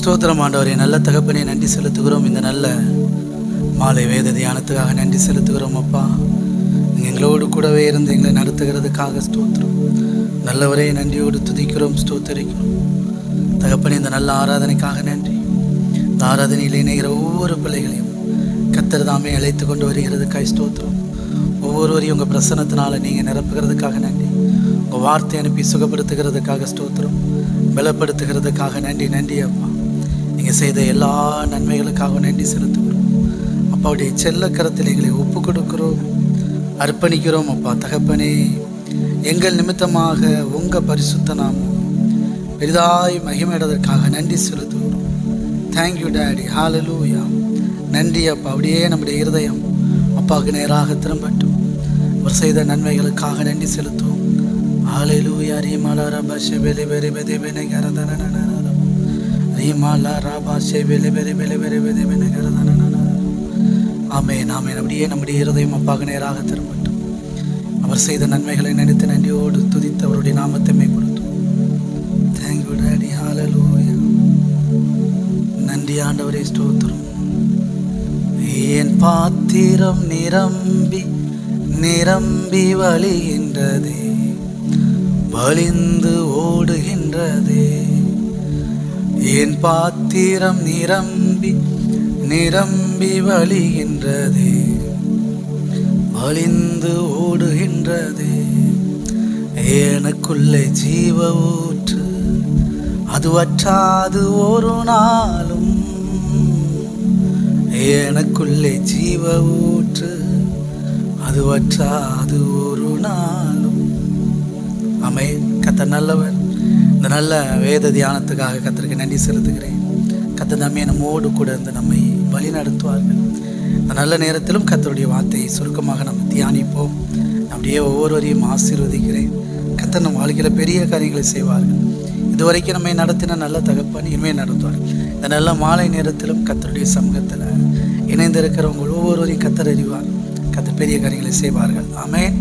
ஸ்தோத்திரம் ஆண்டவரே. நல்ல தகப்பனே, நன்றி செலுத்துகிறோம். இந்த நல்ல மாலை வேத தியானத்துக்காக நன்றி செலுத்துகிறோம் அப்பா. நீங்கள் எங்களோடு கூடவே இருந்து எங்களை நடத்துகிறதுக்காக ஸ்தோத்திரம். நல்லவரே, நன்றியோடு துதிக்கிறோம், ஸ்தோத்தரிக்கிறோம் தகப்பனே. இந்த நல்ல ஆராதனைக்காக நன்றி. இந்த ஆராதனையில் இணைகிற ஒவ்வொரு பிள்ளைகளையும் கர்த்தர் தாமே அழைத்து கொண்டு வருகிறதுக்காக ஸ்தோத்திரம். ஒவ்வொருவரையும் உங்கள் பிரசன்னத்தினால நீங்கள் நிரப்புகிறதுக்காக நன்றி. உங்கள் வார்த்தை அனுப்பி சுகப்படுத்துகிறதுக்காக ஸ்தோத்திரம், பலப்படுத்துகிறதுக்காக நன்றி. நன்றி அப்பா. நீங்கள் செய்த எல்லா நன்மைகளுக்காக நன்றி செலுத்துகிறோம். அப்பாவுடைய செல்ல கரத்தில் எங்களை ஒப்பு கொடுக்கிறோம், அர்ப்பணிக்கிறோம் அப்பா. தகப்பனே, எங்கள் நிமித்தமாக உங்கள் பரிசுத்த நாமம் பெரிதாய் மகிமையிடுவதற்காக நன்றி செலுத்துகிறோம். Thank you daddy. ஹல்லேலூயா. நன்றி அப்பா. அப்படியே நம்முடைய இருதயம் அப்பாவுக்கு நேராக திரும்பட்டும். அவர் செய்த நன்மைகளுக்காக நன்றி செலுத்துவோம். ஹல்லேலூயா. ரீமாலா பாஷே பெலே பெரே பெதே பெனே கரதனனன ரீமாலா ராபாஷே பெலே பெரே பெலே பெரே பெதே பெனே கரதனனன. ஆமென், ஆமென். அப்படியே நம்முடைய இருதயம் அப்பாவுக்கு நேராக திரும்பட்டும். அவர் செய்த நன்மைகளை நினைத்து நன்றியோடு துதித்து அவருடைய நாமத்தை மேம்படுத்தும். Thank you daddy. ஹல்லேலூயா. நன்றி ஆண்டவரே, ஸ்தோத்திரம். என் பாத்திரம் நிரம்பி நிரம்பி வழிகின்றதே, வழிந்து ஓடுகின்றதே. என் பாத்திரம் நிரம்பி நிரம்பி வழிகின்றதே, வழிந்து ஓடுகின்றதே. எனக்குள்ளே ஜீவ ஊற்று, அது வற்றாது ஒரு நாளும். எனக்குள்ளே ஜீவ ஊற்று, அது வற்றாது ஒரு நாளும். ஆமென். கர்த்தர் நல்லவர். இந்த நல்ல வேத தியானத்துக்காக கர்த்தருக்கு நன்றி செலுத்துகிறேன். கர்த்தர் தாமே நம்மோடு கூட இருந்து நம்மை வழி நடத்துவார்கள். இந்த நல்ல நேரத்திலும் கர்த்தருடைய வார்த்தையை சுருக்கமாக நம்ம தியானிப்போம். அப்படியே ஒவ்வொருவரையும் ஆசீர்வதிக்கிறேன். கர்த்தர் நம் வாழ்க்கையில் பெரிய காரியங்களை செய்வார்கள். இதுவரைக்கும் நம்மை நடத்தின நல்ல தகப்பன் இனிமேல் நடத்துவார்கள். இந்த நல்ல மாலை நேரத்திலும் கர்த்தருடைய சமூகத்தில் இணைந்திருக்கிறவங்க ஒவ்வொருவரையும் கர்த்தர் அறிவார். கர்த்தர் பெரிய காரியங்களை செய்வார்கள். ஆமென்.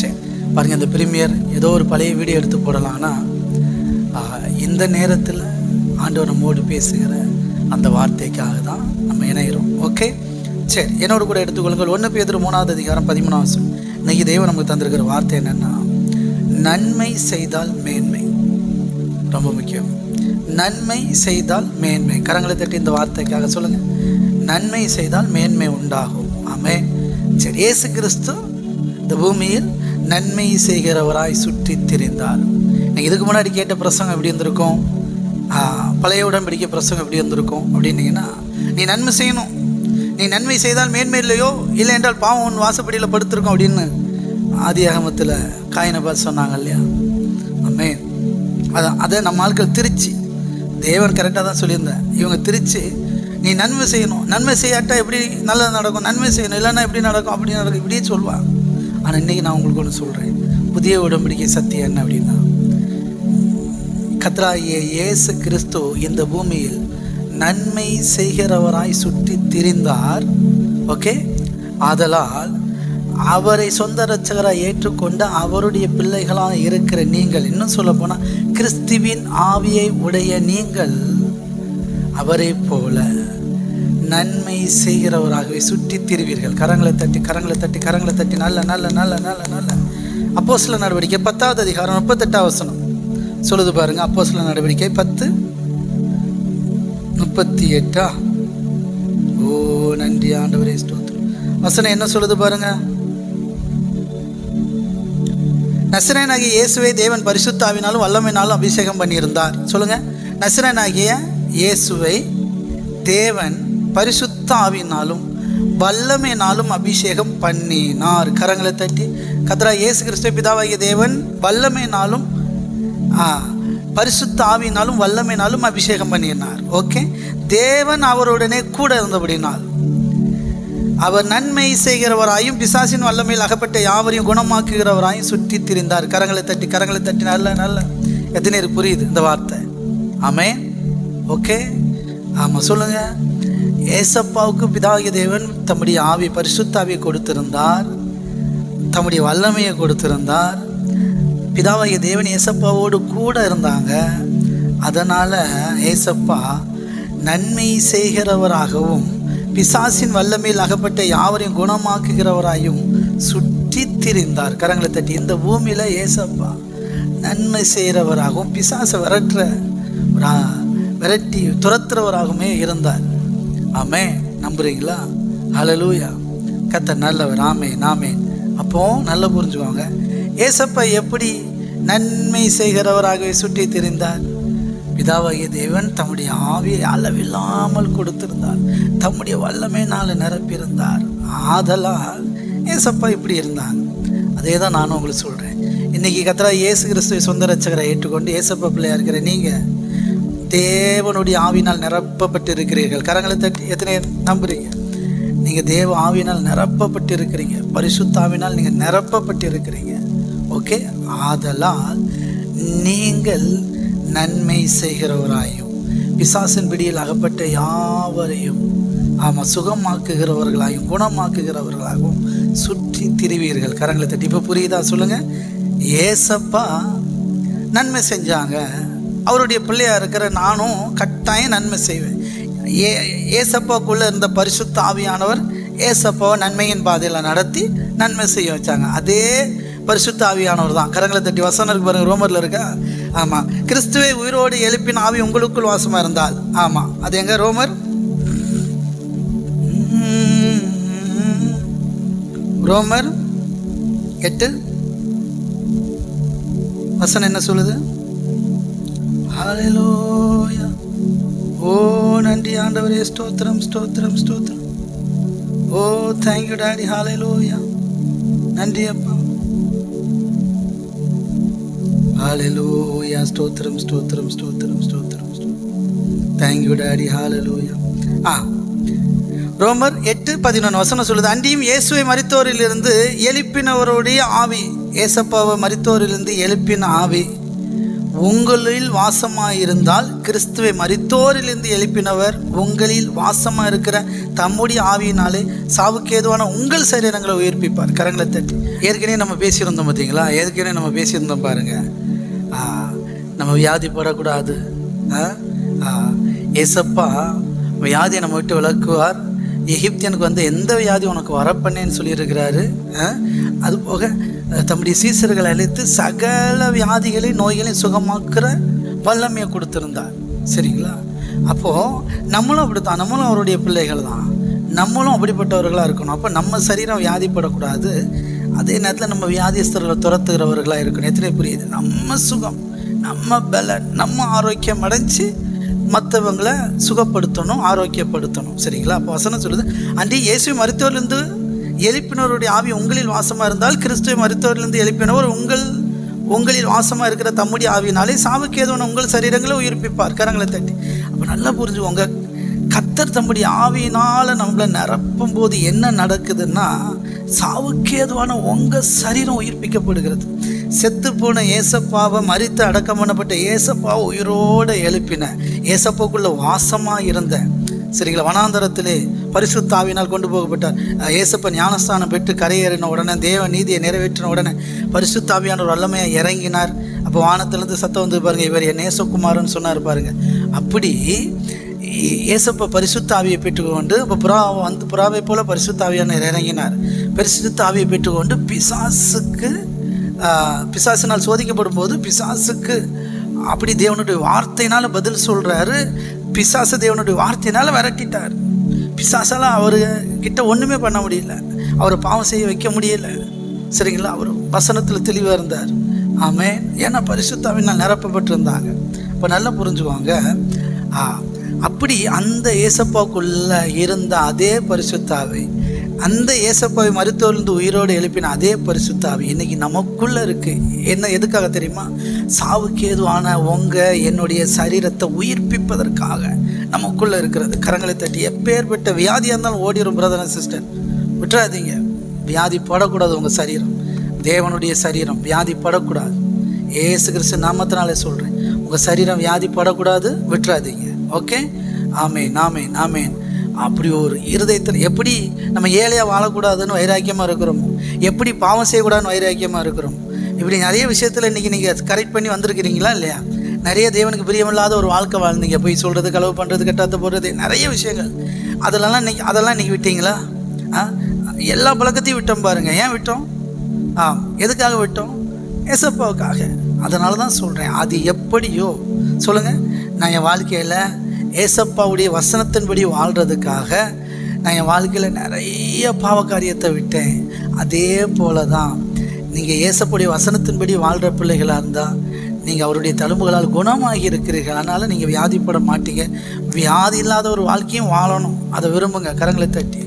சரி பாருங்கள், இந்த பிரீமியர் ஏதோ ஒரு பழைய வீடியோ எடுத்து போடலாம்னா இந்த நேரத்தில் ஆண்டவர் நம்மோடு பேசுகிற அந்த வார்த்தைக்காக தான் நம்ம இணைகிறோம். ஓகே, சரி, என்னோட கூட எடுத்துக்கொள்ளுங்கள். 1 பேதுரு 3 அதிகாரம் 13 இன்னைக்கு தெய்வம் நமக்கு தந்திருக்கிற வார்த்தை என்னென்னா, நன்மை செய்தால் மேன்மை. ரொம்ப முக்கியம். நன்மை செய்தால் மேன்மை. கரங்களை தட்டி இந்த வார்த்தைக்காக சொல்லுங்கள். நன்மை செய்தால் மேன்மை உண்டாகும். ஆமென். சரி, இயேசு கிறிஸ்து இந்த பூமியில் நன்மை செய்கிறவராய் சுற்றி திரிந்தார். இதுக்கு முன்னாடி கேட்ட பிரசங்கம் எப்படி இருந்திருக்கும்? பழைய உடன்படிக்கை பிரசங்கம் எப்படி இருந்திருக்கும் அப்படின்னீங்கன்னா, நீ நன்மை செய்யணும், நீ நன்மை செய்தால் மேன்மை இல்லையோ, இல்லை என்றால் பாவம் உன் வாசப்படியில் படுத்திருக்கும் அப்படின்னு ஆதியாகமத்தில் காயினை பார்த்து சொன்னாங்க இல்லையா? ஆமென். அதை நம்ம ஆட்கள் திருச்சி, தேவன் கரெக்டாக தான் சொல்லியிருந்தேன், இவங்க திருச்சி நீ நன்மை செய்யணும், நன்மை செய்யாட்டா எப்படி நல்லது நடக்கும், நன்மை செய்யணும் இல்லைன்னா எப்படி நடக்கும், அப்படி நடக்கும், இப்படியே சொல்லுவாங்க. ஆனால் இன்றைக்கி நான் உங்களுக்கு ஒன்று சொல்கிறேன். புதிய உடன்படிக்கை சத்தியம் என்ன அப்படின்னா, கர்த்தராகிய இயேசு கிறிஸ்து இந்த பூமியில் நன்மை செய்கிறவராய் சுற்றி திரிந்தார். ஓகே, ஆதலால் அவரை சொந்த இரட்சகராய் ஏற்றுக்கொண்டு அவருடைய பிள்ளைகளாக இருக்கிற நீங்கள், இன்னும் சொல்ல போனால் கிறிஸ்துவின் ஆவியை உடைய நீங்கள் அவரை போல நன்மை செய்கிறவராகவே சுற்றி திரிவீர்கள். கரங்களை தட்டி கரங்களை தட்டி கரங்களை தட்டி நல்ல நல்ல நல்ல நல்ல நல்ல. அப்போஸ்தலர் நடவடிக்கை 10 அதிகாரம் 38 சொல்லுது பாருங்க. அப்போஸ்தலர் நடவடிக்கை 10:38. ஓ நன்றி ஆண்டவரே, ஸ்தோத்திரம். வசனம் என்ன சொல்லுது பாருங்க. நசரேயனாகிய இயேசுவை தேவன் பரிசுத்த ஆவியினாலும் வல்லமையினாலும் அபிஷேகம் பண்ணியிருந்தார். சொல்லுங்க. நசரேயனாகிய இயேசுவை தேவன் பரிசுத்த ஆவியினாலும் வல்லமையினாலும் அபிஷேகம் பண்ணினார். கரங்களை தட்டி கர்த்தராகிய இயேசு கிறிஸ்துவை பிதாவாகிய தேவன் வல்லமையினாலும் பரிசுத்த ஆவியினாலும் வல்லமையினாலும் அபிஷேகம் பண்ணினார். ஓகே, தேவன் அவருடனே கூட இருந்தபடினால் அவர் நன்மை செய்கிறவராயும் பிசாசின் வல்லமையில் அகப்பட்ட யாவரையும் குணமாக்குகிறவராயும் சுற்றி திரிந்தார். கரங்களை தட்டி கரங்களை தட்டி நல்ல நல்ல. எத்தனை பேருக்கு புரியுது இந்த வார்த்தை? ஆமென். ஓகே, ஆமாம் சொல்லுங்க. ஏசப்பாவுக்கு பிதாகிய தேவன் தம்முடைய ஆவி பரிசுத்த ஆவியை கொடுத்திருந்தார், தம்முடைய வல்லமையை கொடுத்திருந்தார். பிதாவாகிய தேவன் ஏசப்பாவோடு கூட இருந்தாங்க. அதனால் ஏசப்பா நன்மை செய்கிறவராகவும் பிசாசின் வல்லமையில் அகப்பட்ட யாவரையும் குணமாக்குகிறவராயும் சுற்றி திரிந்தார். கரங்களை தட்டி. இந்த பூமியில் ஏசப்பா நன்மை செய்கிறவராகவும் பிசாசை விரட்டி துரத்துறவராகவுமே இருந்தார். ஆமே, நம்புறீங்களா? ஹல்லேலூயா. கர்த்தர் நல்லவர். ஆமென், ஆமென். அப்போ நல்லா புரிஞ்சுக்கோங்க, ஏசப்பா எப்படி நன்மை செய்கிறவராகவே சுற்றி திரிந்தார்? பிதாவாகிய தேவன் தம்முடைய ஆவியை அளவில்லாமல் கொடுத்திருந்தார், தம்முடைய வல்லமையினால் நிரப்பியிருந்தார். ஆதலால் ஏசப்பா இப்படி இருந்தாங்க. அதே தான் நானும் உங்களுக்கு சொல்கிறேன். இன்றைக்கி கர்த்தராகிய இயேசு கிறிஸ்துவை சொந்த ரட்சகரை ஏற்றுக்கொண்டு ஏசப்பா பிள்ளையாக இருக்கிற நீங்கள் தேவனுடைய ஆவியினால் நிரப்பப்பட்டு இருக்கிறீர்கள். கரங்களை தட்டி எத்தனை நம்புறீங்க? நீங்கள் தேவ ஆவியினால் நிரப்பப்பட்டு இருக்கிறீங்க, பரிசுத்த ஆவியினால் நீங்கள் நிரப்பப்பட்டு இருக்கிறீங்க. ஓகே. ஆதலால் நீங்கள் நன்மை செய்கிறவராயும் பிசாசின் பிடியில் அகப்பட்ட யாவரையும் சுகமாக்குகிறவர்களாயும் குணமாக்குகிறவர்களாகவும் சுற்றி திரிவீர்கள். கரங்களை தட்டி. இப்போ புரியுதா? சொல்லுங்கள். ஏசப்பா நன்மை செஞ்சாங்க. அவருடைய பிள்ளையாக இருக்கிற நானும் கட்டாயம் நன்மை செய்வேன். ஏசப்பாக்குள்ளே இருந்த பரிசுத்த ஆவியானவர் ஏசப்பாவை நன்மையின் பாதையில் நடத்தி நன்மை செய்ய வச்சாங்க. அதே பரிசுத்த ஆவியானவர் தான். கரங்களை தட்டி. வசனம் இருக்கு பாருங்க, ரோமரில் இருக்கா? ஆமாம். கிறிஸ்துவை உயிரோடு எழுப்பின ஆவி உங்களுக்குள் வாசமாக இருந்தால். ஆமாம், அது எங்க? ரோமர் 8 வசனம் என்ன சொல்லுது? ஹல்லேலூயா. ஓ நன்றி ஆண்டவரே, ஸ்தோத்திரம் ஸ்தோத்திரம் ஸ்தோத்திரம். Oh thank you daddy. ஹல்லேலூயா. நன்றி அப்பா. ஹல்லேலூயா. ஸ்தோத்திரம் ஸ்தோத்திரம் ஸ்தோத்திரம் ஸ்தோத்திரம். Thank you daddy. ஹல்லேலூயா. ரோமர் 8:11 வசனம் சொல்லுது, அன்றியும் இயேசுவை மரித்தோரிலிருந்து எழுப்பினவருடைய ஆவி, ஏசப்பாவை மரித்தோரிலிருந்து எழுப்பின ஆவி உங்களில் வாசமாயிருந்தால், கிறிஸ்துவை மரித்தோரிலிருந்து எழுப்பினவர் உங்களில் வாசமாக இருக்கிற தம்முடைய ஆவியினாலே சாவுக்கு ஏதுவான உங்கள் சரீரங்களை உயிர்ப்பிப்பார். கரங்களை தட்டி. ஏற்கனவே நம்ம பேசியிருந்தோம் பார்த்தீங்களா? ஏற்கனவே நம்ம பேசியிருந்தோம் பாருங்கள். நம்ம வியாதிப்படக்கூடாது. ஏசப்பா வியாதியை நம்ம விட்டு விளக்குவார். எகிப்தியனுக்கு வந்து எந்த வியாதி உனக்கு வரப்பண்ணேன்னு சொல்லியிருக்கிறாரு. அதுபோக தம்முடைய சீசர்களை அழைத்து சகல வியாதிகளையும் நோய்களையும் சுகமாக்குற வல்லமையை கொடுத்துருந்தார். சரிங்களா? அப்போது நம்மளும் அப்படித்தான். நம்மளும் அவருடைய பிள்ளைகள் தான். நம்மளும் அப்படிப்பட்டவர்களாக இருக்கணும். அப்போ நம்ம சரீரம் வியாதிப்படக்கூடாது. அதே நேரத்தில் நம்ம வியாதிஸ்தர்களை துரத்துகிறவர்களாக இருக்கணும். எத்தனை புரியுது? நம்ம சுகம், நம்ம பலன், நம்ம ஆரோக்கியம் அடைஞ்சு மற்றவங்களை சுகப்படுத்தணும், ஆரோக்கியப்படுத்தணும். சரிங்களா? அப்போ வசனம் சொல்லுது, அன்றி இயேசுவை மரித்தோரிலிருந்து எழுப்பினவருடைய ஆவி உங்களில் வாசமாக இருந்தால், கிறிஸ்துவை மரித்தோரிலிருந்து எழுப்பினவர் உங்களில் வாசமாக இருக்கிற தம்முடைய ஆவியினாலே சாவுக்கு ஏதுவான உங்கள் சரீரங்களை உயிர்ப்பிப்பார். கரங்களை தட்டி. அப்போ நல்லா புரிஞ்சுக்கோங்க, கர்த்தர் தம்முடைய ஆவியினால் நம்மளை நிரப்பும் போது என்ன நடக்குதுன்னா, சாவுக்கு ஏதுவான உங்கள் சரீரம் உயிர்ப்பிக்கப்படுகிறது. செத்து போன ஏசப்பாவை, மரித்து அடக்கம் பண்ணப்பட்ட ஏசப்பாவை உயிரோடு எழுப்பின, ஏசப்பாக்குள்ளே வாசமாக இருந்த, சரிங்களா, வனாந்தரத்திலே பரிசுத்த ஆவியினால் கொண்டு போகப்பட்டார். ஏசப்பா ஞானஸ்தானம் பெற்று கரையேறின உடனே, தேவ நீதியை நிறைவேற்றின உடனே பரிசுத்த ஆவியான ஒரு வல்லமையாக இறங்கினார். அப்போ வானத்திலேருந்து சத்தம் வந்து பாருங்கள், இவர் என் நேசகுமாரன்னு சொன்னார் பாருங்கள். அப்படி ஏசப்பா பரிசுத்த ஆவியை பெற்றுக்கொண்டு, இப்போ புறாவை போல பரிசுத்த ஆவியான இறங்கினார். பரிசுத்த ஆவியை பெற்றுக்கொண்டு பிசாசினால் சோதிக்கப்படும் போது பிசாசுக்கு அப்படி தேவனுடைய வார்த்தையினால் பதில் சொல்கிறாரு. பிசாசு தேவனுடைய வார்த்தையினால் விரட்டிட்டார். பிசாசால் அவர்கிட்ட ஒன்றுமே பண்ண முடியல, அவரை பாவம் செய்ய வைக்க முடியல. சரிங்களா? அவர் வசனத்தில் தெளிவாக இருந்தார். ஆமென். ஏன்னா பரிசுத்த ஆவியினால் நிரப்பப்பட்டிருந்தாங்க. இப்போ நல்லா புரிஞ்சுக்குவாங்க. அப்படி அந்த ஏசப்பாவுக்குள்ளே இருந்த அதே பரிசுத்த ஆவி, அந்த ஏசப்பாவை மருத்துவர்லேருந்து உயிரோடு எழுப்பின அதே பரிசுத்த ஆவி இன்னைக்கு நமக்குள்ளே இருக்குது. என்ன எதுக்காக தெரியுமா? சாவுக்கு ஏதுவான என்னுடைய சரீரத்தை உயிர்ப்பிப்பதற்காக நமக்குள்ளே இருக்கிறது. கரங்களை தட்டி. எப்பேற்பட்ட வியாதியாக இருந்தாலும் ஓடிடும் பிரதர் அண்ட் சிஸ்டர், விட்டுறாதீங்க. வியாதி படக்கூடாது. உங்கள் சரீரம் தேவனுடைய சரீரம், வியாதி படக்கூடாது. ஏசு கிறிஸ்து நாமத்தினாலே சொல்கிறேன், உங்கள் சரீரம் வியாதி படக்கூடாது, விட்டுறாதீங்க. ஓகே? ஆமேன், ஆமேன், ஆமேன். அப்படி ஒரு இருதயத்தில் எப்படி நம்ம ஏழையாக வாழக்கூடாதுன்னு வைராக்கியமாக இருக்கிறோமோ, எப்படி பாவம் செய்யக்கூடாதுன்னு வைராக்கியமாக இருக்கிறோம், இப்படி நிறைய விஷயத்தில் இன்றைக்கி நீங்கள் கரெக்ட் பண்ணி வந்திருக்கிறீங்களா இல்லையா? நிறைய தேவனுக்கு பிரியமில்லாத ஒரு வாழ்க்கை வாழ்ந்தீங்க. போய் சொல்கிறது, களவு பண்ணுறது, கெட்டாத்த போடுறது, நிறைய விஷயங்கள். அதெல்லாம் இன்றைக்கி விட்டீங்களா? எல்லா பழக்கத்தையும் விட்டோம் பாருங்கள். ஏன் விட்டோம்? எதுக்காக விட்டோம்? ஏசப்பாவுக்காக. அதனால தான் சொல்கிறேன், அது எப்படியோ சொல்லுங்கள், நான் என் வாழ்க்கையில் ஏசப்பாவுடைய வசனத்தின்படி வாழ்கிறதுக்காக நான் என் வாழ்க்கையில் நிறைய பாவக்காரியத்தை விட்டேன். அதே போல தான் நீங்கள் ஏசப்பாவுடைய வசனத்தின்படி வாழ்கிற பிள்ளைகளாக இருந்தால் நீங்கள் அவருடைய தழும்புகளால் குணமாகி இருக்கிறீர்கள். அதனால் நீங்கள் வியாதிப்பட மாட்டீங்க. வியாதி இல்லாத ஒரு வாழ்க்கையும் வாழணும், அதை விரும்புங்க, கரங்களை தட்டி.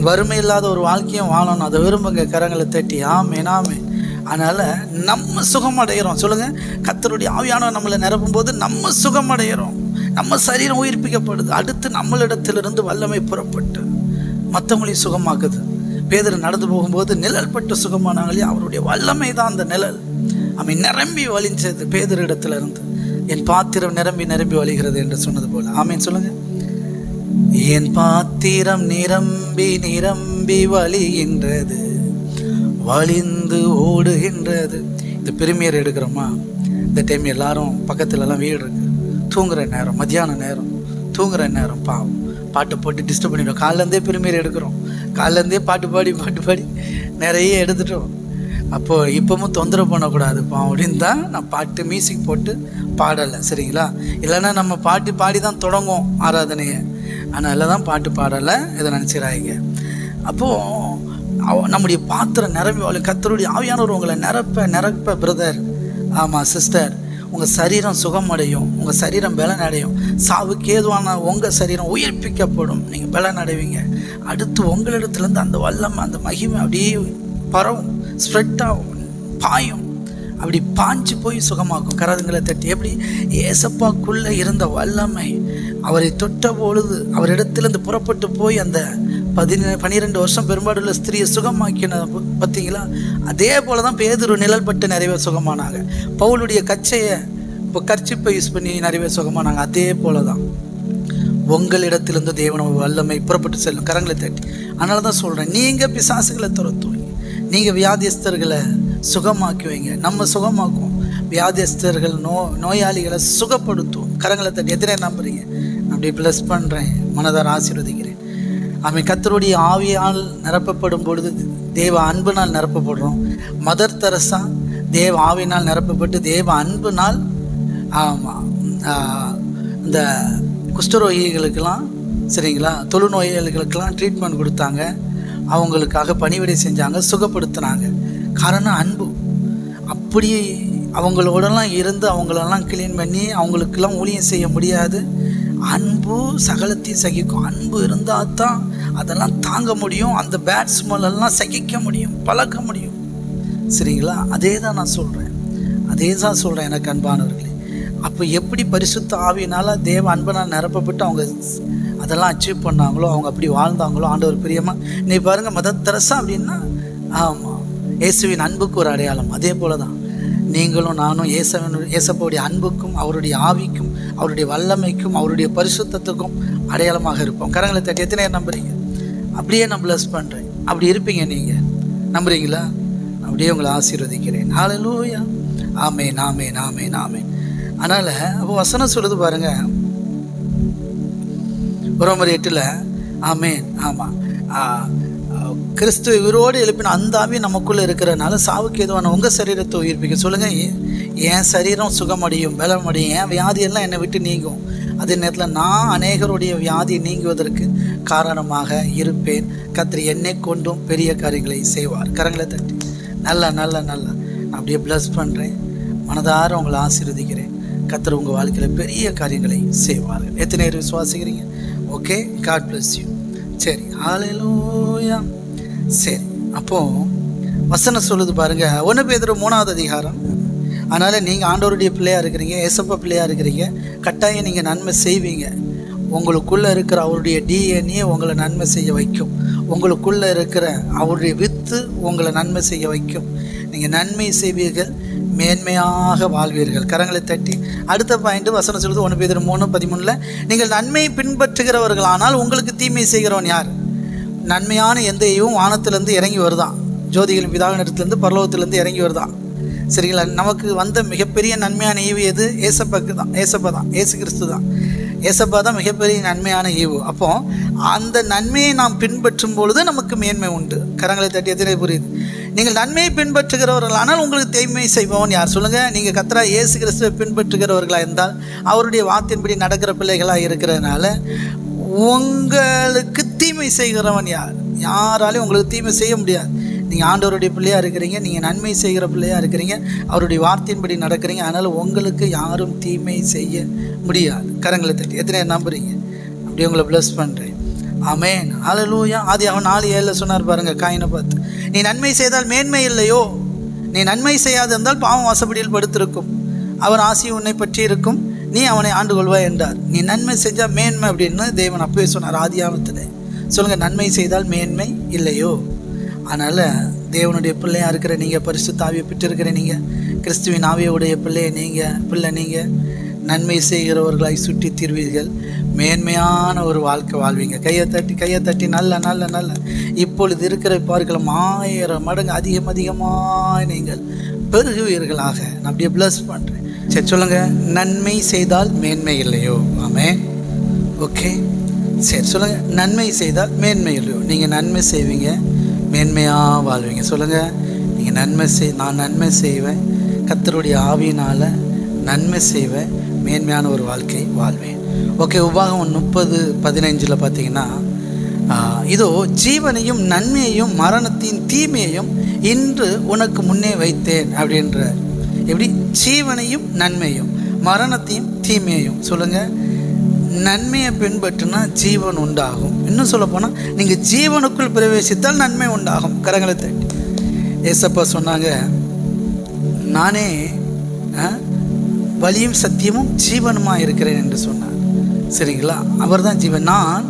வறுமை இல்லாத ஒரு வாழ்க்கையும் வாழணும், அதை விரும்புங்க, கரங்களை தட்டி. ஆமேன், ஆமேன். அதனால் நம்ம சுகமடைகிறோம். சொல்லுங்கள், கர்த்தருடைய ஆவியானவர் நம்மளை நிரப்பும் போது நம்ம சுகமடைகிறோம், நம்ம சரீரம் உயிர்ப்பிக்கப்படுது. அடுத்து நம்மளிடத்திலிருந்து வல்லமை புறப்பட்டு மற்றவங்களையும் சுகமாக்குது. பேதர் நடந்து போகும்போது நிழல் பட்டு சுகமானாங்களே, அவருடைய வல்லமை தான் அந்த நிழல். நிரம்பி வழிஞ்சது பேதரிடத்துல இருந்து. என் பாத்திரம் நிரம்பி நிரம்பி வழிகிறது என்று சொன்னது போல. ஆமேன் சொல்லுங்க. என் பாத்திரம் நிரம்பி நிரம்பி வழிகின்றது, வழிந்து ஓடுகின்றது. இந்த பிரிமியர் எடுக்கிறோமா, இந்த டைம் எல்லாரும் பக்கத்துலலாம் வீடு இருக்கு, தூங்குற நேரம், மத்தியான நேரம், தூங்குற நேரம், பாட்டை போட்டு டிஸ்டர்ப் பண்ணிவிடும். காலிலேருந்தே பிரிமியர் எடுக்கிறோம், காலிலேருந்தே பாட்டு பாடி நிறைய எடுத்துட்டோம். அப்போது இப்போவும் தொந்தரவு பண்ணக்கூடாதுப்பா அப்படின்னு தான் நான் பாட்டு மியூசிக் போட்டு பாடலை, சரிங்களா? இல்லைன்னா நம்ம பாட்டு பாடி தான் தொடங்கும் ஆராதனையை. அதனால தான் பாட்டு பாடலை, இதை நினச்சிடாதீங்க. அப்போது நம்முடைய பாத்திரம் நிரம்பி கர்த்தருடைய ஆவியானவர் உங்களை நிரப்ப பிரதர், ஆமாம் சிஸ்டர், உங்கள் சரீரம் சுகமடையும், உங்கள் சரீரம் பலன் அடையும். சாவுக்கு ஏதுவான உங்கள் சரீரம் உயிர்ப்பிக்கப்படும், நீங்கள் பலன் அடைவீங்க. அடுத்து உங்களிடத்துலேருந்து அந்த வல்லமை, அந்த மகிமை அப்படியே பரவும், ஸ்ப்ரெட் ஆகும், பாயும், அப்படி பாஞ்சு போய் சுகமாக்கும். கரதுங்களை தட்டி. எப்படி ஏசப்பாக்குள்ளே இருந்த வல்லமை அவரை தொட்ட பொழுது அவரிடத்திலிருந்து புறப்பட்டு போய் அந்த 12 வருஷம் பெரும்பாடுள்ள ஸ்திரியை சுகமாக்கின பார்த்தீங்களா? அதே போல தான் பேதுரு நிழல் பட்டு நிறைய சுகமானாங்க. பவுலுடைய கச்சையை இப்போ கர்ச்சிப்பை யூஸ் பண்ணி நிறைய சுகமானாங்க. அதே போல தான் உங்களிடத்திலிருந்து தேவன வல்லமை புறப்பட்டு செல்லும், கரங்களை தட்டி. அதனால தான் சொல்கிறேன், நீங்கள் பிசாசுகளை துரத்துவீங்க, நீங்கள் வியாதியஸ்தர்களை சுகமாக்குவீங்க, நம்ம சுகமாக்குவோம். வியாதியஸ்தர்கள் நோயாளிகளை சுகப்படுத்துவோம். கரங்களை தட்டி. எத்தனை நம்புறீங்க? அப்படி ப்ளஸ் பண்ணுறேன், மனதார ஆசீர்வதிக்கிறேன். கர்த்தருடைய ஆவியால் நிரப்பப்படும் பொழுது தேவ அன்பினால் நிரப்பப்படுறோம். மதர் தெரசா தேவ ஆவியினால் நிரப்பப்பட்டு தேவ அன்பினால் இந்த குஷ்டரோகிகளுக்கெல்லாம், சரிங்களா, தொழுநோயாளிகளுக்கெல்லாம் ட்ரீட்மெண்ட் கொடுத்தாங்க, அவங்களுக்காக பணிவிடை செஞ்சாங்க, சுகப்படுத்தினாங்க. காரணம் அன்பு. அப்படி அவங்களோடலாம் இருந்து அவங்களெல்லாம் க்ளீன் பண்ணி அவங்களுக்கெல்லாம் ஊழியம் செய்ய முடியாது. அன்பு சகலத்தையும் சகிக்கும். அன்பு இருந்தால் தான் அதெல்லாம் தாங்க முடியும், அந்த பேட் ஸ்மெல்லாம் சகிக்க முடியும், பழக்க முடியும், சரிங்களா? அதே தான் நான் சொல்கிறேன் எனக்கு அன்பானவர்களே. அப்போ எப்படி பரிசுத்த ஆவியினால் தேவ அன்பனால் நிரப்பப்பட்டு அவங்க அதெல்லாம் அச்சீவ் பண்ணாங்களோ, அவங்க அப்படி வாழ்ந்தாங்களோ, ஆண்டவர் பிரியமா. நீ பாருங்கள், மதர் தெரசா அப்படின்னா ஆமாம் இயேசுவின் அன்புக்கு ஒரு அடையாளம். அதே போல தான் நீங்களும் நானும் ஏசப்பாவுடைய அன்புக்கும் அவருடைய ஆவிக்கும் அவருடைய வல்லமைக்கும் அவருடைய பரிசுத்தத்துக்கும் அடையாளமாக இருப்போம். கரங்களை தட்டி. எத்தனை நேரம் நம்புறீங்க? அப்படியே நான் ப்ளஸ் பண்ணுறேன். அப்படி இருப்பீங்க நீங்கள், நம்புறீங்களா? அப்படியே உங்களை ஆசீர்வதிக்கிறேன். ஹல்லேலூயா. ஆமென், ஆமென், ஆமென், ஆமென். அதனால் அப்போ வசனம் சொல்லுது பாருங்கள், ரோமர் 8 ஆமென். ஆமாம், கிறிஸ்துவ உயிரோடு எழுப்பின அந்த ஆவி நமக்குள்ளே இருக்கிறனால சாவுக்கு எதுவான உங்கள் சரீரத்தை உயிர்ப்பிக்க. சொல்லுங்கள், என் சரீரம் சுகமடையும், பலமடையும், என் வியாதியெல்லாம் என்னை விட்டு நீங்கும். அதே நேரத்தில் நான் அநேகருடைய வியாதி நீங்குவதற்கு காரணமாக இருப்பேன். கர்த்தர் என்னை கொண்டும் பெரிய காரியங்களை செய்வார். கரங்களை தட்டி. நல்லா அப்படியே ப்ளஸ் பண்ணுறேன், மனதார உங்களை ஆசீர்வதிக்கிறேன். கர்த்தர் உங்கள் வாழ்க்கையில் பெரிய காரியங்களை செய்வார்கள். எத்தனை பேர் விசுவாசிக்கிறீங்க? Okay, God bless you. சரி, ஹல்லேலூயா. சரி, அப்போது வசனம் சொல்லுது பாருங்கள், 1 பேதுரு 3வது அதிகாரம். அதனால் நீங்கள் ஆண்டவருடைய பிள்ளையாக இருக்கிறீங்க, ஏசப்பா பிள்ளையாக இருக்கிறீங்க, கட்டாயம் நீங்கள் நன்மை செய்வீங்க. உங்களுக்குள்ளே இருக்கிற அவருடைய டிஎன்ஏ உங்களை நன்மை செய்ய வைக்கும். உங்களுக்குள்ளே இருக்கிற அவருடைய வித்து உங்களை நன்மை செய்ய வைக்கும். நீங்கள் நன்மை செய்வீர்கள், மேன்மையாக வாழ்வீர்கள். கரங்களை தட்டி. அடுத்த பாயிண்ட் வசனம் சொல்லுது 1 பேதுரு 3:13, நீங்கள் நன்மையை பின்பற்றுகிறவர்கள், ஆனால் உங்களுக்கு தீமை செய்கிறவன் யார்? நன்மையான எந்த வானத்திலேருந்து இறங்கி வருதான், ஜோதிகளின் பிதாவின் இடத்துலேருந்து பரலோகத்திலேருந்து இறங்கி வருதான், சரிங்களா? நமக்கு வந்த மிகப்பெரிய நன்மையான ஈவு எது? ஏசப்பா தான், ஏசு கிறிஸ்து தான். ஏசப்பா தான் மிகப்பெரிய நன்மையான ஈவு. அப்போ அந்த நன்மையை நாம் பின்பற்றும் பொழுது நமக்கு மேன்மை உண்டு. கரங்களை தட்டி எத்தனை புரியுது? நீங்கள் நன்மையை பின்பற்றுகிறவர்களானால் உங்களுக்கு தீமை செய்பவன் யார்? சொல்லுங்கள். நீங்கள் கர்த்தராகிய இயேசு கிறிஸ்துவை பின்பற்றுகிறவர்களாக இருந்தால், அவருடைய வார்த்தையின்படி நடக்கிற பிள்ளைகளாக இருக்கிறதுனால உங்களுக்கு தீமை செய்கிறவன் யார்? யாராலையும் உங்களுக்கு தீமை செய்ய முடியாது. நீங்கள் ஆண்டவருடைய பிள்ளையாக இருக்கிறீங்க, நீங்கள் நன்மை செய்கிற பிள்ளையாக இருக்கிறீங்க, அவருடைய வார்த்தையின்படி நடக்கிறீங்க. அதனால் உங்களுக்கு யாரும் தீமை செய்ய முடியாது. கரங்களை தட்டி எத்தனை நம்புறீங்க? அப்படி உங்களை ப்ளஸ் பண்ணுறேன். ஆமென், ஹல்லேலூயா. ஆதியாகமம் 4:7 சொன்னார் பாருங்கள், காயினை பார்த்து, நீ நன்மை செய்தால் மேன்மை இல்லையோ? நீ நன்மை செய்யாது இருந்தால் பாவம் வாசப்படியில் படுத்திருக்கும், அவன் ஆசி உன்னை பற்றி இருக்கும், நீ அவனை ஆண்டு கொள்வாய் என்றார். நீ நன்மை செஞ்சால் மேன்மை அப்படின்னு தேவன் அப்பவே சொன்னார் ஆதியாகமத்தில். சொல்லுங்கள், நன்மை செய்தால் மேன்மை இல்லையோ? அதனால் தேவனுடைய பிள்ளையாக இருக்கிற நீங்கள், பரிசுத்த ஆவியை பெற்றிருக்கிற நீங்கள், கிறிஸ்துவின் ஆவியுடைய பிள்ளை நீங்கள் நன்மை செய்கிறவர்களாய் சுற்றி தீர்வீர்கள். மேன்மையான ஒரு வாழ்க்கை வாழ்வீங்க. கையை தட்டி நல்ல இப்பொழுது இருக்கிற பார்க்கலாம் 1000 மடங்கு அதிகமாக நீங்கள் பெருகுவீர்களாக. நான் அப்படியே ப்ளஸ் பண்ணுறேன். சரி சொல்லுங்கள், நன்மை செய்தால் மேன்மை இல்லையோ? ஆமென். ஓகே, சரி சொல்லுங்கள், நன்மை செய்தால் மேன்மை இல்லையோ? நீங்கள் நன்மை செய்வீங்க, மேன்மையாக வாழ்வீங்க. சொல்லுங்கள், நீங்கள் நான் நன்மை செய்வேன், கர்த்தருடைய ஆவியினால் நன்மை செய்வேன், மேன்மையான ஒரு வாழ்க்கை வாழ்வேன். ஓகே, உபாகமம் 30:15 பார்த்தீங்கன்னா, இதோ ஜீவனையும் நன்மையையும் மரணத்தின் தீமையையும் இன்று உனக்கு முன்னே வைத்தேன் அப்படின்ற. எப்படி? ஜீவனையும் நன்மையும் மரணத்தையும் தீமையையும். சொல்லுங்கள், நன்மையை பின்பற்றினா ஜீவன் உண்டாகும். இன்னும் சொல்ல போனால், நீங்கள் ஜீவனுக்குள் பிரவேசித்தால் நன்மை உண்டாகும். கரங்களை தட்டி ஏசப்பா சொன்னாங்க, நானே வழியும் சத்தியமும் ஜீவனுமாக இருக்கிறேன் என்று சொன்னார். சரிங்களா? அவர் தான் ஜீவன். நான்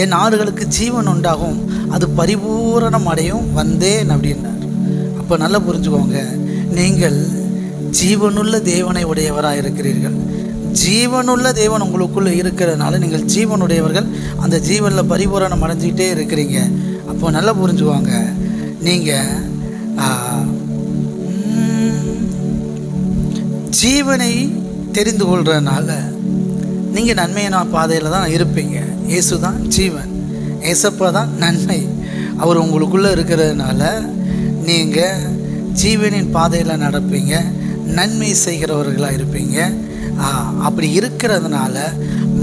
என் ஆடுகளுக்கு ஜீவன் உண்டாகும், அது பரிபூரணம் அடையும் வந்தேன் அப்படின்னார். அப்போ நல்லா புரிஞ்சுக்கோங்க, நீங்கள் ஜீவனுள்ள தேவனை உடையவராக இருக்கிறீர்கள். ஜீவனுள்ள தேவன் உங்களுக்குள்ளே இருக்கிறதுனால நீங்கள் ஜீவனுடையவர்கள். அந்த ஜீவனில் பரிபூரணம் அடைஞ்சிக்கிட்டே இருக்கிறீங்க. அப்போ நல்லா புரிஞ்சுவாங்க, நீங்கள் ஜீவனை தெரிந்து கொள்றதுனால நீங்கள் நன்மையான பாதையில் தான் இருப்பீங்க. இயேசு தான் ஜீவன், ஏசப்பா தான் நன்மை. அவர் உங்களுக்குள்ளே இருக்கிறதுனால நீங்கள் ஜீவனின் பாதையில் நடப்பீங்க, நன்மை செய்கிறவர்களாக இருப்பீங்க. அப்படி இருக்கிறதுனால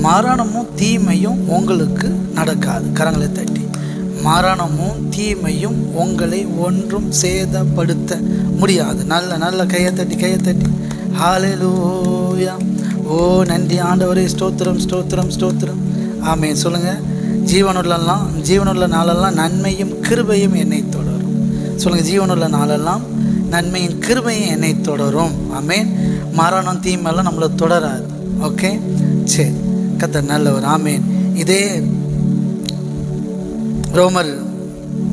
மரணமும் தீமையும் உங்களுக்கு நடக்காது. கரங்களை தட்டி, மரணமும் தீமையும் உங்களை ஒன்றும் சேதப்படுத்த முடியாது. நல்ல கையை தட்டி ஹல்லேலூயா. ஓ நன்றி ஆண்டவரே, ஸ்தோத்திரம். ஆமென். சொல்லுங்கள், ஜீவனுள்ள நாளெல்லாம் நன்மையும் கிருபையும் என்னை தொடரும். சொல்லுங்கள், ஜீவனுள்ள நாளெல்லாம் நன்மையும் கிருபையும் என்னை தொடரும். ஆமென். மரணம் தீமையெல்லாம் நம்மளை தொடராது. ஓகே, சரி, கர்த்தர் நல்லவர். ஆமென். இதே ரோமர்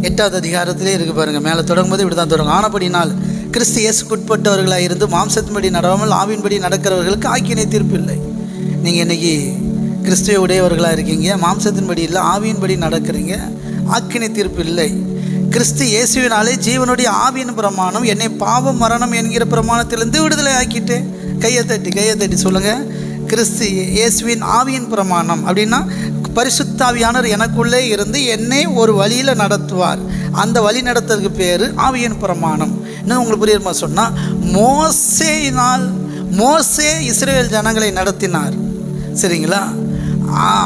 8வது அதிகாரத்திலே இருக்குது பாருங்கள். மேலே தொடங்கும்போது இப்படி தான் தொடங்கும். ஆனபடினால் கிறிஸ்து இயேசுக்குட்பட்டவர்களாக இருந்து மாம்சத்தின்படி நடவாமல் ஆவியின்படி நடக்கிறவர்களுக்கு ஆக்கினை தீர்ப்பு இல்லை. நீங்கள் இன்றைக்கி கிறிஸ்துவ உடையவர்களாக இருக்கீங்க, மாம்சத்தின்படி இல்லை ஆவியின்படி நடக்கிறீங்க, ஆக்கினை தீர்ப்பு இல்லை. கிறிஸ்து இயேசுவினாலே ஜீவனுடைய ஆவியின் பிரமாணம் என்னை பாவம் மரணம் என்கிற பிரமாணத்திலிருந்து விடுதலை ஆக்கிட்டேன். கையை தட்டி சொல்லுங்கள், கிறிஸ்து இயேசுவின் ஆவியின் பிரமாணம் அப்படின்னா பரிசுத்தாவியானவர் எனக்குள்ளே இருந்து என்னை ஒரு வழியில் நடத்துவார். அந்த வழி நடத்துறதுக்கு பேர் ஆவியின் பிரமாணம். இன்னும் உங்களுக்கு புரியுமா சொன்னால், மோசே இஸ்ரவேல் ஜனங்களை நடத்தினார். சரிங்களா?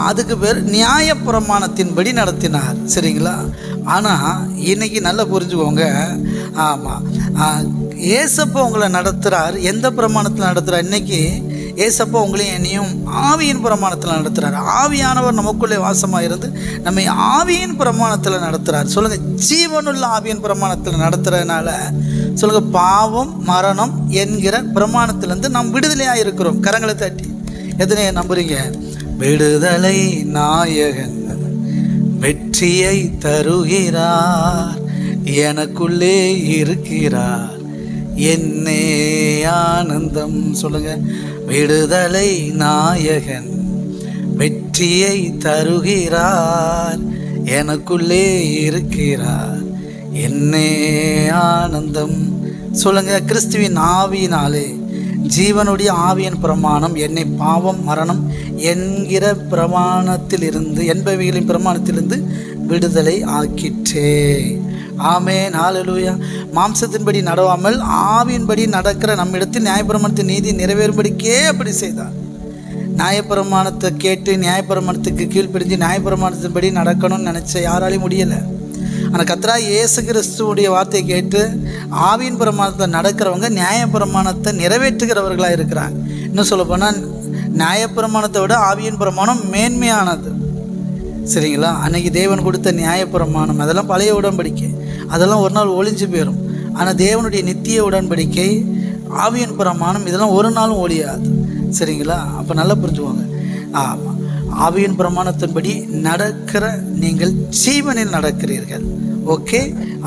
அதுக்கு பேர் நியாய பிரமாணத்தின்படி நடத்தினார். சரிங்களா? ஆனால் இன்னைக்கு நல்லா புரிஞ்சுக்கோங்க. ஆமாம், ஏசப்பா உங்களை நடத்துகிறார். எந்த பிரமாணத்தில் நடத்துகிறார்? இன்னைக்கு ஏசப்பா உங்களையும் என்னையும் ஆவியின் பிரமாணத்தில் நடத்துகிறார். ஆவியானவர் நமக்குள்ளே வாசமாக இருந்து நம்மை ஆவியின் பிரமாணத்தில் நடத்துகிறார். சொல்லுங்கள், ஜீவனுள்ள ஆவியின் பிரமாணத்தில் நடத்துகிறதுனால சொல்லுங்கள், பாவம் மரணம் என்கிற பிரமாணத்திலேருந்து நாம் விடுதலையாக இருக்கிறோம். கரங்களை தட்டி எத்தனை நம்புறீங்க? விடுதலை நாயகன் வெற்றியை தருகிறார், எனக்குள்ளே இருக்கிறார், என்னே ஆனந்தம். சொல்லுங்க, விடுதலை நாயகன் வெற்றியை தருகிறார், எனக்குள்ளே இருக்கிறார், என்னே ஆனந்தம். சொல்லுங்கள், கிறிஸ்துவின் ஆவியினாலே ஜீவனுடைய ஆவியின் பிரமாணம் என்னை பாவம் மரணம் என்கிற பிரமாணத்திலிருந்து என்பவைகளின் பிரமாணத்திலிருந்து விடுதலை ஆக்கிற்றே. ஆமென், ஹல்லேலூயா. மாம்சத்தின்படி நடவாமல் ஆவியின்படி நடக்கிற நம்மிடத்தில் நியாயப்பிரமாணத்தின் நீதி நிறைவேறும்படிக்கே அப்படி செய்தார். நியாயப்பிரமாணத்தை கேட்டு நியாயப்பிரமாணத்துக்கு கீழ்ப்படிஞ்சு நியாயப்பிரமாணத்தின்படி நடக்கணும்னு நினச்ச யாராலையும் முடியலை. ஆனால் கர்த்தராகிய இயேசு கிறிஸ்துவுடைய வார்த்தையை கேட்டு ஆவியின் பிரமாணத்தை நடக்கிறவங்க நியாயப்பிரமாணத்தை நிறைவேற்றுகிறவர்களாக இருக்கிறாங்க. இன்னும் சொல்லப்போனால் நியாயப்பிரமாணத்தை விட ஆவியின் பிரமாணம் மேன்மையானது. சரிங்களா? அன்னைக்கு தேவன் கொடுத்த நியாயப்பிரமாணம் அதெல்லாம் பழைய உடன்படிக்கை, அதெல்லாம் ஒரு நாள் ஒழிஞ்சு போயிடும். ஆனால் தேவனுடைய நித்திய உடன்படிக்கை ஆவியின் பிரமாணம் இதெல்லாம் ஒரு நாளும் ஒழியாது. சரிங்களா? அப்போ நல்லா புரிஞ்சுவாங்க. ஆமாம், ஆவியின் பிரமாணத்தின்படி நடக்கிற நீங்கள் ஜீவனில் நடக்கிறீர்கள். ஓகே,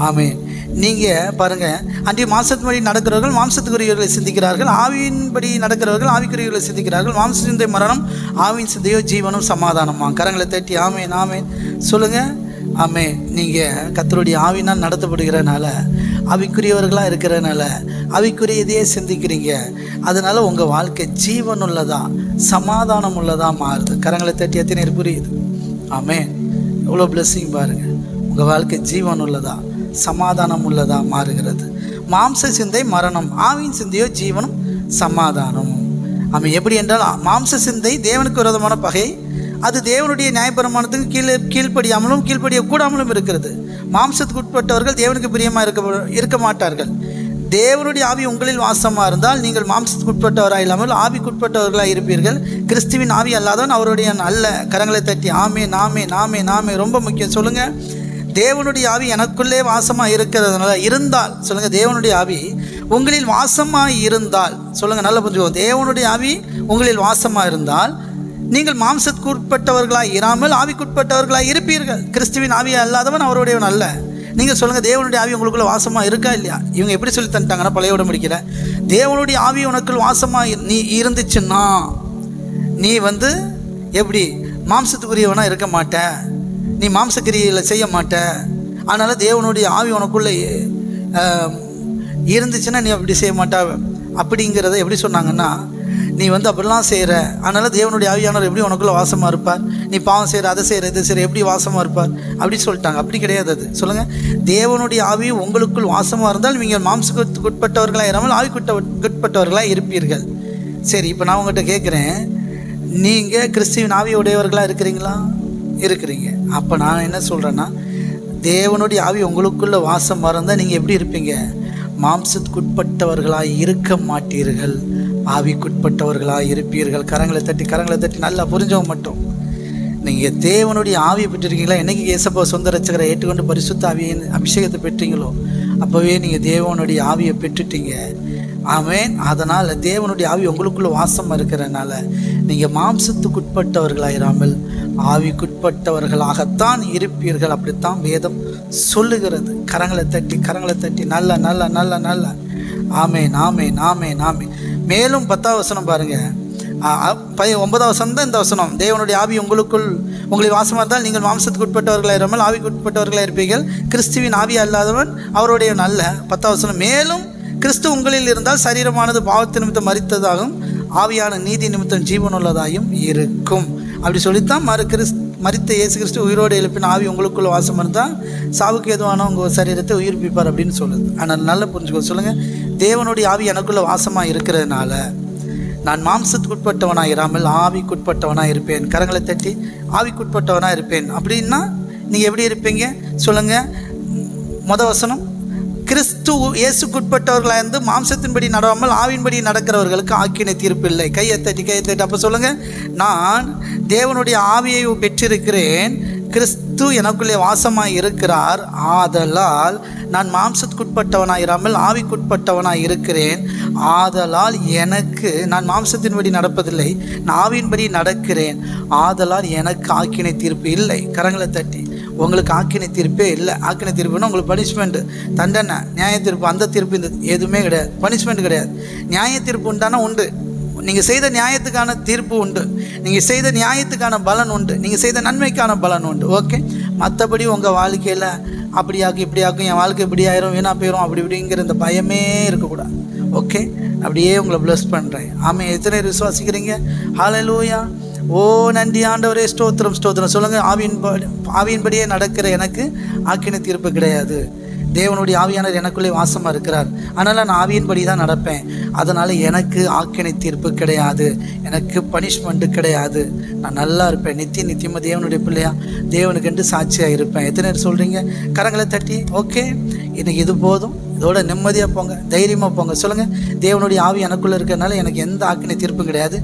ஆமென். நீங்கள் பாருங்கள், அன்றைய மாம்சத்தின்படி நடக்கிறவர்கள் மாம்சத்துக்குரியவர்களை சிந்திக்கிறார்கள், ஆவியின்படி நடக்கிறவர்கள் ஆவிக்குரியவர்களை சிந்திக்கிறார்கள். மாம்ச சிந்தை மரணம், ஆவியின் சிந்தையோ ஜீவனும் சமாதானமா. கரங்களை தட்டி ஆமென் ஆமென் சொல்லுங்கள். ஆமென். நீங்கள் கர்த்தருடைய ஆவினால் நடத்தப்படுகிறனால, ஆவிக்குரியவர்களாக இருக்கிறனால ஆவிக்குரியதையே சிந்திக்கிறீங்க. அதனால் உங்கள் வாழ்க்கை ஜீவன் உள்ளதா சமாதானம் உள்ளதா மாறுது. கரங்களை தட்டி எத்தனை புரியுது? ஆமென். எவ்வளோ பிளெஸ்ஸிங் பாருங்கள். உங்கள் வாழ்க்கை ஜீவன் உள்ளதா சமாதானம் உள்ளதா மாறுகிறது. மாம்ச சிந்தை மரணம், ஆவியின் சிந்தையோ ஜீவனும் சமாதானம். ஆமாம். எப்படி என்றால் மாம்ச சிந்தை தேவனுக்கு விரோதமான பகை, அது தேவனுடைய நியாயப்பிரமாணத்துக்கு கீழ்ப்படியாமலும் கீழ்ப்படியக்கூடாமலும் இருக்கிறது. மாம்சத்துக்கு உட்பட்டவர்கள் தேவனுக்கு பிரியமாக இருக்க மாட்டார்கள். தேவனுடைய ஆவி உங்களில் வாசமாக இருந்தால் நீங்கள் மாம்சத்துக்கு உட்பட்டவராக இல்லாமல் ஆவிக்குட்பட்டவர்களாக இருப்பீர்கள். கிறிஸ்துவின் ஆவி அல்லாதவன் அவருடைய அல்ல. கரங்களை தட்டி ஆமே நாமே நாமே நாமே ரொம்ப முக்கியம். சொல்லுங்கள், தேவனுடைய ஆவி எனக்குள்ளே வாசமாக இருக்கிறதுனால இருந்தால் சொல்லுங்கள், தேவனுடைய ஆவி உங்களில் வாசமாக இருந்தால் சொல்லுங்கள், நல்லா புரிஞ்சுக்கோங்க. தேவனுடைய ஆவி உங்களில் வாசமாக இருந்தால் நீங்கள் மாம்சத்துக்கு உட்பட்டவர்களாக இராமல் ஆவிக்குட்பட்டவர்களாக இருப்பீர்கள். கிறிஸ்துவின் ஆவி அல்லாதவன் அவருடையவன் அல்ல. நீங்கள் சொல்லுங்கள், தேவனுடைய ஆவி உங்களுக்குள்ள வாசமாக இருக்கா இல்லையா? இவங்க எப்படி சொல்லி தந்துட்டாங்கன்னா பழைய உடன்படிக்கையில தேவனுடைய ஆவி உனக்குள் வாசமாக நீ இருந்துச்சுன்னா நீ எப்படி மாம்சத்துக்குரியவனாக இருக்க மாட்ட, நீ மாம்சக்கிரியில் செய்ய மாட்ட. அதனால் தேவனுடைய ஆவி உனக்குள்ளே இருந்துச்சுன்னா நீ அப்படி செய்ய மாட்டா. அப்படிங்கிறத எப்படி சொன்னாங்கன்னா, நீ அப்படிலாம் செய்கிற, அதனால் தேவனுடைய ஆவியானவர் எப்படி உனக்குள்ளே வாசமாக இருப்பார்? நீ பாவம் செய்கிற, அதை செய்கிற, இதை செய்கிற, எப்படி வாசமாக இருப்பார் அப்படி சொல்லிட்டாங்க. அப்படி கிடையாது. அது சொல்லுங்கள், தேவனுடைய ஆவி உங்களுக்குள் வாசமாக இருந்தால் நீங்கள் மாம்சத்துக்கு உட்பட்டவர்களாக இராமல் ஆவிக்குட்பட்டவர்களாக இருப்பீர்கள். சரி, இப்போ நான் உங்கள்கிட்ட கேட்குறேன், நீங்கள் கிறிஸ்துவின் ஆவி உடையவர்களாக இருக்கிறீங்களா? இருக்கிறீங்க. அப்போ நான் என்ன சொல்கிறேன்னா, தேவனுடைய ஆவி உங்களுக்குள்ளே வாசமாக இருந்தால் நீங்கள் எப்படி இருப்பீங்க? மாம்சத்துக்குட்பட்டவர்களாக இருக்க மாட்டீர்கள், ஆவிக்குட்பட்டவர்களாக இருப்பீர்கள். கரங்களை தட்டி நல்லா புரிஞ்சவங்க மட்டும். நீங்கள் தேவனுடைய ஆவியை பெற்றிருக்கீங்களா? என்னைக்கு இயேசப்பா சொந்த ரட்சகரை ஏற்றுக்கொண்டு பரிசுத்த ஆவியின் அபிஷேகத்தை பெற்றீங்களோ அப்போவே நீங்கள் தேவனுடைய ஆவியை பெற்றுட்டீங்க. ஆமென். அதனால் தேவனுடைய ஆவி உங்களுக்குள்ள வாசமாக இருக்கிறதுனால நீங்கள் மாம்சத்துக்குட்பட்டவர்களாயிராமல் ஆவிக்குட்பட்டவர்களாகத்தான் இருப்பீர்கள். அப்படித்தான் வேதம் சொல்லுகிறது. கரங்களை தட்டி நல்ல நல்ல நல்ல நல்ல ஆமென் ஆமென் ஆமென் ஆமென். மேலும் 10ஆம் வசனம் பாருங்கள். 9ஆம் வசனம் தான் இந்த வசனம். தேவனுடைய ஆவி உங்களில் வாசமாக இருந்தால் நீங்கள் மாம்சத்துக்கு உட்பட்டவர்களாக இராமல் ஆவிக்குட்பட்டவர்களாக இருப்பீர்கள். கிறிஸ்துவின் ஆவி அல்லாதவன் அவருடைய நல்ல. 10ஆம் வசனம், மேலும் கிறிஸ்து உங்களில் இருந்தால் சரீரமானது பாவத்து நிமித்தம் மரித்ததாகவும் ஆவியான நீதி நிமித்தம் ஜீவனுள்ளதாயும் இருக்கும். அப்படி சொல்லித்தான் மரித்த இயேசு கிறிஸ்து உயிரோடு எழுப்பின ஆவி உங்களுக்குள்ள வாசம் இருந்தால் சாவுக்கு எதுவான உங்கள் சரீரத்தை உயிர்ப்பிப்பார் அப்படின்னு சொல்லுது. ஆனால் நல்லா புரிஞ்சுக்கோ. சொல்லுங்கள், தேவனுடைய ஆவி எனக்குள்ள வாசமாக இருக்கிறதுனால நான் மாம்சத்துக்கு உட்பட்டவனாக இராமல் ஆவிக்குட்பட்டவனாக இருப்பேன். கரங்களை தட்டி ஆவிக்குட்பட்டவனாக இருப்பேன். அப்படின்னா நீங்கள் எப்படி இருப்பீங்க சொல்லுங்கள். முதல் வசனம், கிறிஸ்து இயேசுக்குட்பட்டவர்களாக இருந்து மாம்சத்தின்படி நடவாமல் ஆவின்படி நடக்கிறவர்களுக்கு ஆக்கினை தீர்ப்பு இல்லை. கையை தட்டி அப்போ சொல்லுங்கள், நான் தேவனுடைய ஆவியை பெற்றிருக்கிறேன், கிறிஸ்து எனக்குள்ளே வாசமாக இருக்கிறார், ஆதலால் நான் மாம்சத்துக்குட்பட்டவனாக இராமல் ஆவிக்குட்பட்டவனாக இருக்கிறேன். ஆதலால் நான் மாம்சத்தின்படி நடப்பதில்லை, நான் ஆவியின்படி நடக்கிறேன். ஆதலால் எனக்கு ஆக்கினை தீர்ப்பு இல்லை. கரங்களை தட்டி, உங்களுக்கு ஆக்கினை தீர்ப்பே இல்லை. ஆக்கினை தீர்ப்புன்னா உங்களுக்கு பனிஷ்மெண்ட்டு, தண்டனை, நியாய தீர்ப்பு, அந்த தீர்ப்பு இந்த எதுவுமே கிடையாது. பனிஷ்மெண்ட் கிடையாது. நியாய தீர்ப்பு உண்டானா உண்டு. நீங்கள் செய்த நியாயத்துக்கான தீர்ப்பு உண்டு, நீங்கள் செய்த நியாயத்துக்கான பலன் உண்டு, நீங்கள் செய்த நன்மைக்கான பலன் உண்டு. ஓகே, மற்றபடி உங்கள் வாழ்க்கையில் அப்படியாக்கும் இப்படியாக்கும், என் வாழ்க்கை இப்படி ஆயிரும், வீணாக போயிடும், அப்படி இப்படிங்கிற இந்த பயமே இருக்கக்கூடாது. ஓகே, அப்படியே உங்களை ப்ளஸ் பண்ணுறேன். ஆமாம், எத்தனை விசுவாசிக்கிறீங்க? ஹல்லேலூயா. ஓ நன்றி ஆண்டவரே, ஸ்தோத்திரம் ஸ்தோத்திரம். சொல்லுங்கள், ஆவியின்படியே நடக்கிற எனக்கு ஆக்கின தீர்ப்பு கிடையாது. தேவனுடைய ஆவியானவர் எனக்குள்ளே வாசமாக இருக்கிறார். அதனால் நான் ஆவியின்படி தான் நடப்பேன். அதனால் எனக்கு ஆக்கினை தீர்ப்பு கிடையாது, எனக்கு பனிஷ்மெண்ட்டு கிடையாது. நான் நல்லா இருப்பேன், நித்தியமாக தேவனுடைய பிள்ளையா, தேவனுக்கென்று சாட்சியாக இருப்பேன். எத்தனை பேர் சொல்கிறீங்க? கரங்களை தட்டி. ஓகே, இன்றைக்கி இது போதும், இதோட நிம்மதியாக போங்க, தைரியமாக போங்க. சொல்லுங்கள், தேவனுடைய ஆவி எனக்குள்ளே இருக்கிறதுனால எனக்கு எந்த ஆக்கினை தீர்ப்பும் கிடையாது.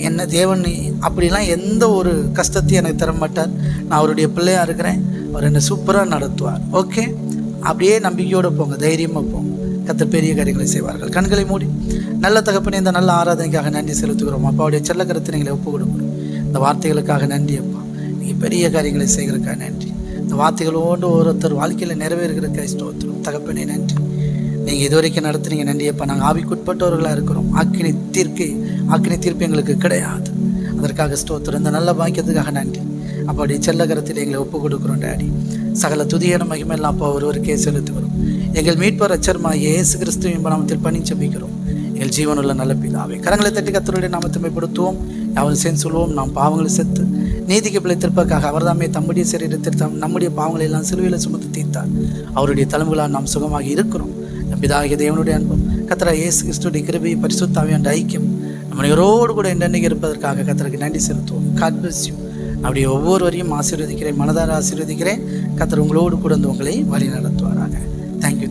என்ன தேவன் அப்படிலாம் எந்த ஒரு கஷ்டத்தையும் எனக்கு தர மாட்டார். நான் அவருடைய பிள்ளையாக இருக்கிறேன், அவர் என்னை சூப்பராக நடத்துவார். ஓகே, அப்படியே நம்பிக்கையோடு போங்க, தைரியமாக போங்க. கர்த்தர் பெரிய காரியங்களை செய்வார்கள். கண்களை மூடி. நல்ல தகப்பனே, இந்த நல்ல ஆராதனைக்காக நன்றி செலுத்துகிறோம். அப்பாவுடைய செல்ல கருத்தை எங்களை ஒப்பு கொடுக்கணும். இந்த வார்த்தைகளுக்காக நன்றி அப்பா. நீங்கள் பெரிய காரியங்களை செய்கிறதுக்காக நன்றி. இந்த வார்த்தைகளோடு ஒருத்தர் வாழ்க்கையில் நிறைவேறுகிறதுக்காக ஸ்தோத்திரம். தகப்பனே நன்றி. நீங்கள் இதுவரைக்கும் நடத்துனீங்க, நன்றி அப்பா. நாங்கள் ஆவிக்குட்பட்டவர்களாக இருக்கிறோம். ஆக்கினை தீர்ப்பு எங்களுக்கு கிடையாது. அதற்காக ஸ்தோத்திரம். இந்த நல்ல பாக்கியத்துக்காக நன்றி. அப்படி செல்ல கருத்தில் எங்களை ஒப்பு கொடுக்குறோம் டேடி. சகல துதியான மகிமையெல்லாம் அப்பா ஒருவருக்கே செலுத்துகிறோம். எங்கள் மீட்பர் ரட்சகருமாகிய இயேசு கிறிஸ்துவின் நாமத்தில் பணி ஜெபிக்கிறோம் எங்கள் ஜீவனுள்ள நல்ல பிதாவே. கரங்களை தட்டி கர்த்தருடைய நாமத்தை மேம்படுத்துவோம். யாவரும் சேர்ந்து சொல்லுவோம், நாம் பாவங்களை செத்து நீதிக்கு பிழைத்திருப்பதற்காக அவர்தாமே தம்முடைய சரீரத்தில் நம்முடைய பாவங்களை எல்லாம் சிலுவையில் சுமந்து தீர்த்தார். அவருடைய தலைமுகளால் நாம் சுகமாக இருக்கிறோம். பிதாகிய தேவனுடைய அன்பும் கர்த்தராகிய இயேசு கிறிஸ்துவின் கிருபையும் பரிசுத்த ஆவியானவரின் ஐக்கியம் நம்மளோடு கூட என்னென்னைக்கு இருப்பதற்காக கர்த்தருக்கு நன்றி செலுத்துவோம். God bless you. அப்படியே ஒவ்வொருவரையும் ஆசீர்வதிக்கிறேன், மனதார ஆசீர்வதிக்கிறேன். கர்த்தர் உங்களோடு கூட வந்து உங்களை வழி நடத்துவாராக. தேங்க்யூ.